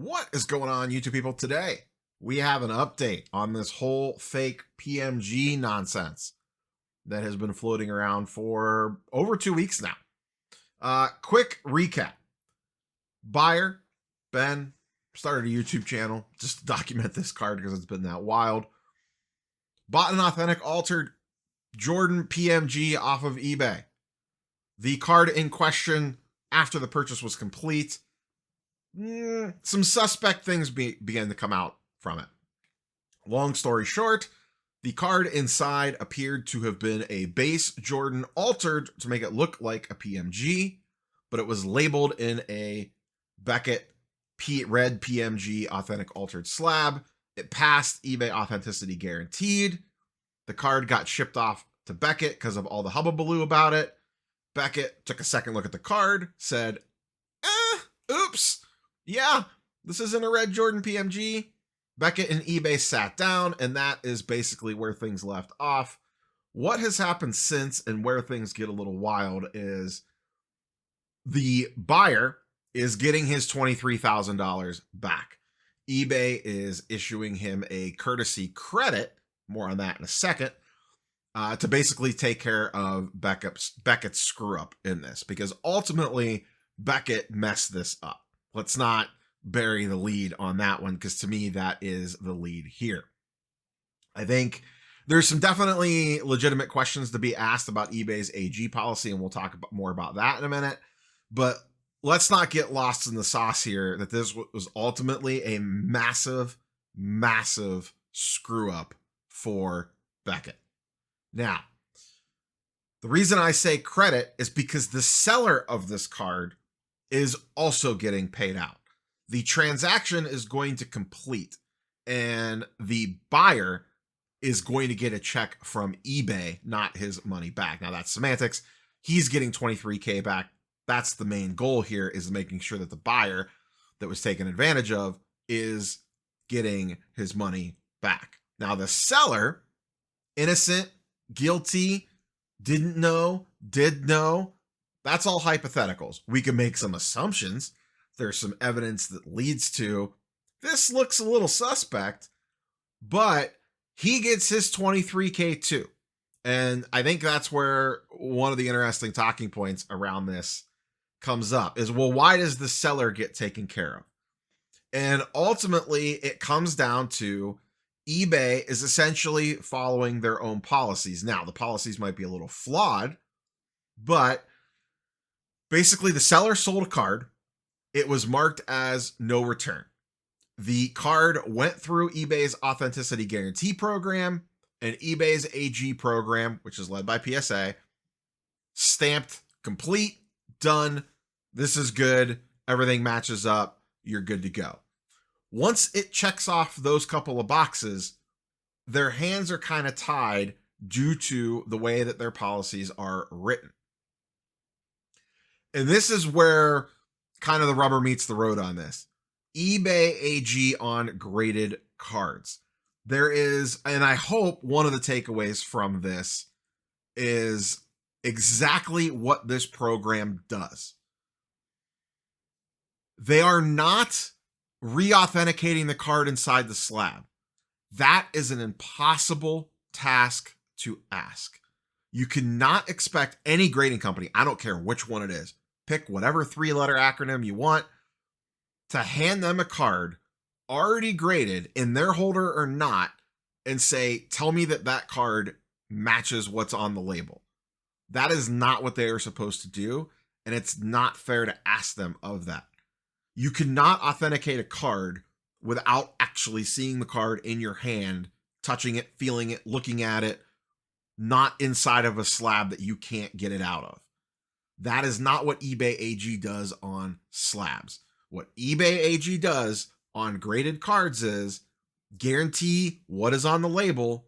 What is going on, YouTube people? Today, we have an update on this whole fake PMG nonsense that has been floating around for over 2 weeks now. Quick recap. Buyer, Ben, started a YouTube channel just to document this card because it's been that wild. Bought an authentic altered Jordan PMG off of eBay. The card in question, after the purchase was complete, some suspect things began to come out from it. Long story short, the card inside appeared to have been a base Jordan altered to make it look like a PMG, but it was labeled in a Beckett red PMG authentic altered slab. It passed eBay authenticity guaranteed. The card got shipped off to Beckett because of all the hubbubaloo about it. Beckett took a second look at the card, said, oops. Yeah, this isn't a red Jordan PMG. Beckett and eBay sat down, and that is basically where things left off. What has happened since and where things get a little wild is the buyer is getting his $23,000 back. eBay is issuing him a courtesy credit, more on that in a second, to basically take care of Beckett's screw up in this, because ultimately Beckett messed this up. Let's not bury the lead on that one, because to me, that is the lead here. I think there's some definitely legitimate questions to be asked about eBay's AG policy, and we'll talk more about that in a minute. But let's not get lost in the sauce here that this was ultimately a massive, massive screw up for Beckett. Now, the reason I say credit is because the seller of this card is also getting paid out. The transaction is going to complete, and the buyer is going to get a check from eBay, not his money back. Now, that's semantics. He's getting $23K back. That's the main goal here, is making sure that the buyer that was taken advantage of is getting his money back. Now, the seller, innocent, guilty, didn't know, did know, that's all hypotheticals. We can make some assumptions. There's some evidence that leads to this looks a little suspect, but he gets his $23K too. And I think that's where one of the interesting talking points around this comes up is, well, why does the seller get taken care of? And ultimately, it comes down to eBay is essentially following their own policies. Now, the policies might be a little flawed, but basically the seller sold a card. It was marked as no return. The card went through eBay's authenticity guarantee program, and eBay's AG program, which is led by PSA, stamped complete, done, this is good, everything matches up, you're good to go. Once it checks off those couple of boxes, their hands are kind of tied due to the way that their policies are written. And this is where kind of the rubber meets the road on this. eBay AG on graded cards. There is, and I hope one of the takeaways from this is exactly what this program does. They are not re-authenticating the card inside the slab. That is an impossible task to ask. You cannot expect any grading company, I don't care which one it is, pick whatever 3-letter acronym you want, to hand them a card already graded in their holder or not and say, tell me that that card matches what's on the label. That is not what they are supposed to do, and it's not fair to ask them of that. You cannot authenticate a card without actually seeing the card in your hand, touching it, feeling it, looking at it, not inside of a slab that you can't get it out of. That is not what eBay AG does on slabs. What eBay AG does on graded cards is guarantee what is on the label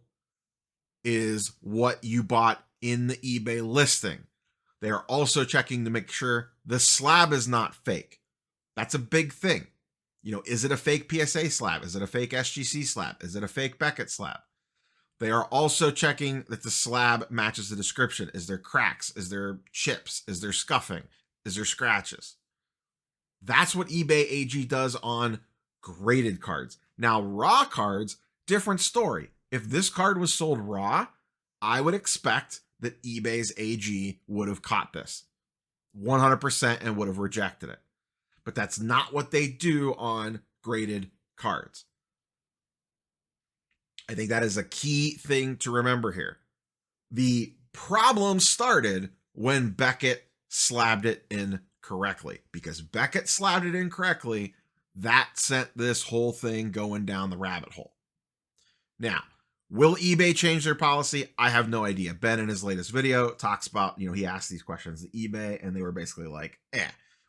is what you bought in the eBay listing. They are also checking to make sure the slab is not fake. That's a big thing. You know, is it a fake PSA slab? Is it a fake SGC slab? Is it a fake Beckett slab? They are also checking that the slab matches the description. Is there cracks? Is there chips? Is there scuffing? Is there scratches? That's what eBay AG does on graded cards. Now, raw cards, different story. If this card was sold raw, I would expect that eBay's AG would have caught this 100% and would have rejected it. But that's not what they do on graded cards. I think that is a key thing to remember here. The problem started when Beckett slabbed it in correctly, because Beckett slabbed it incorrectly. That sent this whole thing going down the rabbit hole. Now, will eBay change their policy? I have no idea. Ben, in his latest video, talks about, he asked these questions to eBay, and they were basically like,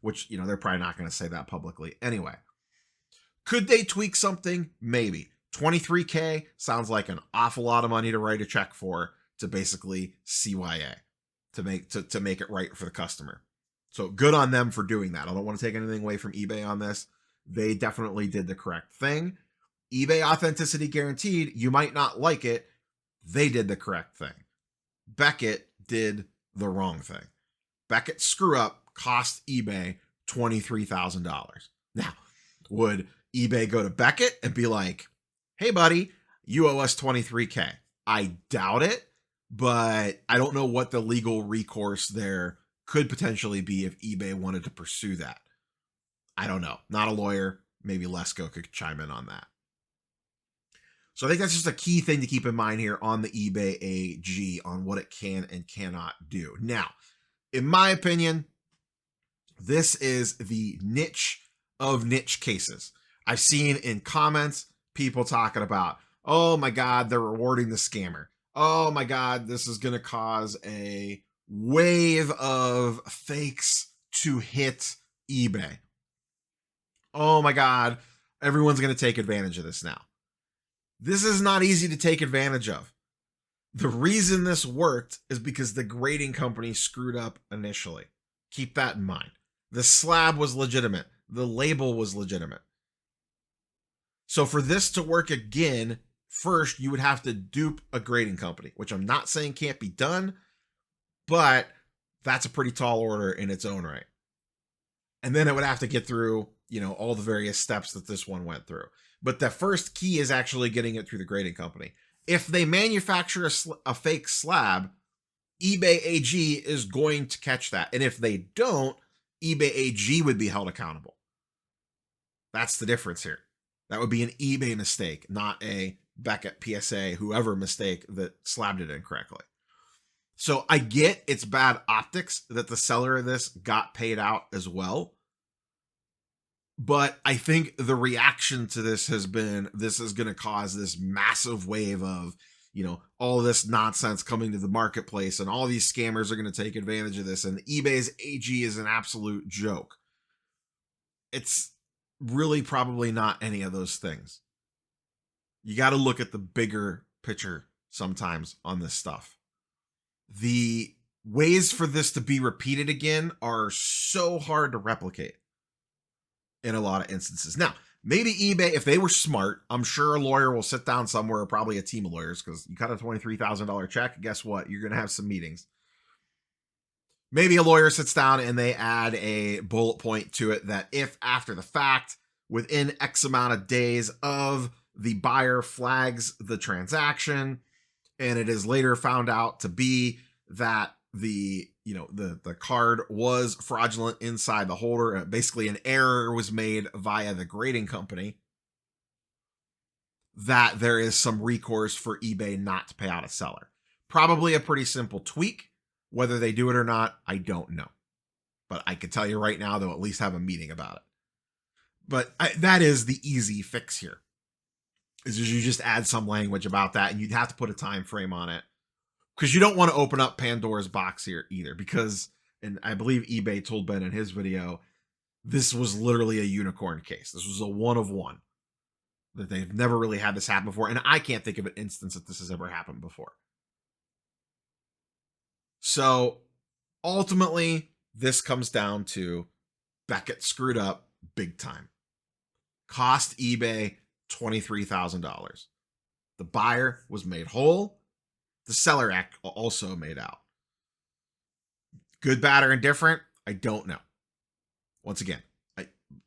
which, they're probably not going to say that publicly anyway. Could they tweak something? Maybe. $23K sounds like an awful lot of money to write a check for, to basically CYA, to make it right for the customer. So good on them for doing that. I don't want to take anything away from eBay on this. They definitely did the correct thing. eBay authenticity guaranteed. You might not like it. They did the correct thing. Beckett did the wrong thing. Beckett's screw up cost eBay $23,000. Now, would eBay go to Beckett and be like, hey, buddy, you owe us $23K? I doubt it, but I don't know what the legal recourse there could potentially be if eBay wanted to pursue that. I don't know. Not a lawyer. Maybe Lesko could chime in on that. So I think that's just a key thing to keep in mind here on the eBay AG on what it can and cannot do. Now, in my opinion, this is the niche of niche cases. I've seen in comments people talking about, oh my God, they're rewarding the scammer. Oh my God, this is going to cause a wave of fakes to hit eBay. Oh my God, everyone's going to take advantage of this now. This is not easy to take advantage of. The reason this worked is because the grading company screwed up initially. Keep that in mind. The slab was legitimate. The label was legitimate. So for this to work again, first you would have to dupe a grading company, which I'm not saying can't be done, but that's a pretty tall order in its own right. And then it would have to get through, all the various steps that this one went through. But the first key is actually getting it through the grading company. If they manufacture a fake slab, eBay AG is going to catch that. And if they don't, eBay AG would be held accountable. That's the difference here. That would be an eBay mistake, not a Beckett, PSA, whoever mistake that slabbed it incorrectly. So I get it's bad optics that the seller of this got paid out as well. But I think the reaction to this has been, this is going to cause this massive wave of, all this nonsense coming to the marketplace, and all these scammers are going to take advantage of this. And eBay's AG is an absolute joke. It's really probably not any of those things. You got to look at the bigger picture sometimes on this stuff. The ways for this to be repeated again are so hard to replicate in a lot of instances. Now, maybe eBay, if they were smart, I'm sure a lawyer will sit down somewhere, probably a team of lawyers, because you cut a $23,000 check, guess what? You're going to have some meetings. Maybe a lawyer sits down and they add a bullet point to it that if after the fact, within X amount of days of the buyer flags the transaction, and it is later found out to be that the card was fraudulent inside the holder, basically an error was made via the grading company, that there is some recourse for eBay not to pay out a seller. Probably a pretty simple tweak. Whether they do it or not, I don't know. But I can tell you right now, they'll at least have a meeting about it. But that is the easy fix here. Is you just add some language about that, and you'd have to put a time frame on it, because you don't want to open up Pandora's box here either. Because, and I believe eBay told Ben in his video, this was literally a unicorn case. This was a one of one, that they've never really had this happen before, and I can't think of an instance that this has ever happened before. So ultimately, this comes down to Beckett screwed up big time. Cost eBay $23,000. The buyer was made whole. The seller act also made out. Good, bad, or indifferent? I don't know. Once again,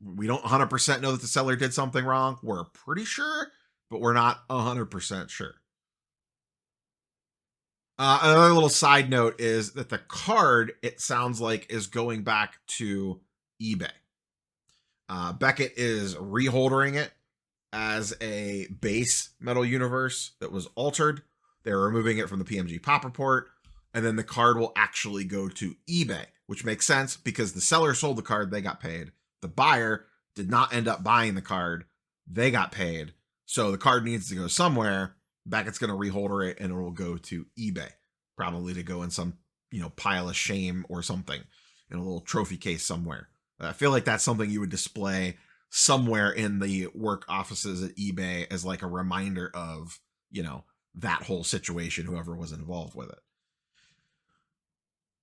We don't 100% know that the seller did something wrong. We're pretty sure, but we're not 100% sure. Another little side note is that the card, it sounds like, is going back to eBay. Beckett is reholdering it as a base Metal Universe that was altered. They're removing it from the PMG pop report, and then the card will actually go to eBay, which makes sense because the seller sold the card, they got paid. The buyer did not end up buying the card, they got paid. So the card needs to go somewhere. Beckett's going to reholder it, and it will go to eBay, probably to go in some, pile of shame or something in a little trophy case somewhere. I feel like that's something you would display somewhere in the work offices at eBay as like a reminder of, that whole situation, whoever was involved with it.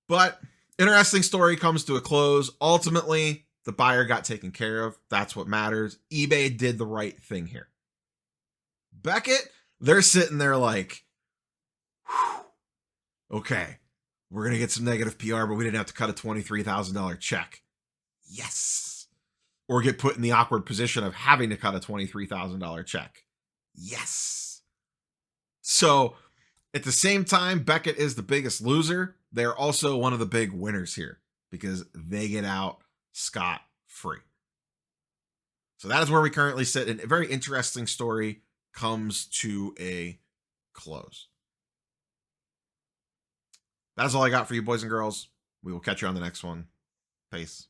But interesting story comes to a close. Ultimately, the buyer got taken care of. That's what matters. eBay did the right thing here. Beckett, they're sitting there like, okay, we're going to get some negative PR, but we didn't have to cut a $23,000 check. Yes. Or get put in the awkward position of having to cut a $23,000 check. Yes. So at the same time, Beckett is the biggest loser. They're also one of the big winners here because they get out scot-free. So that is where we currently sit. And a very interesting story comes to a close. That's all I got for you, boys and girls. We will catch you on the next one. Peace.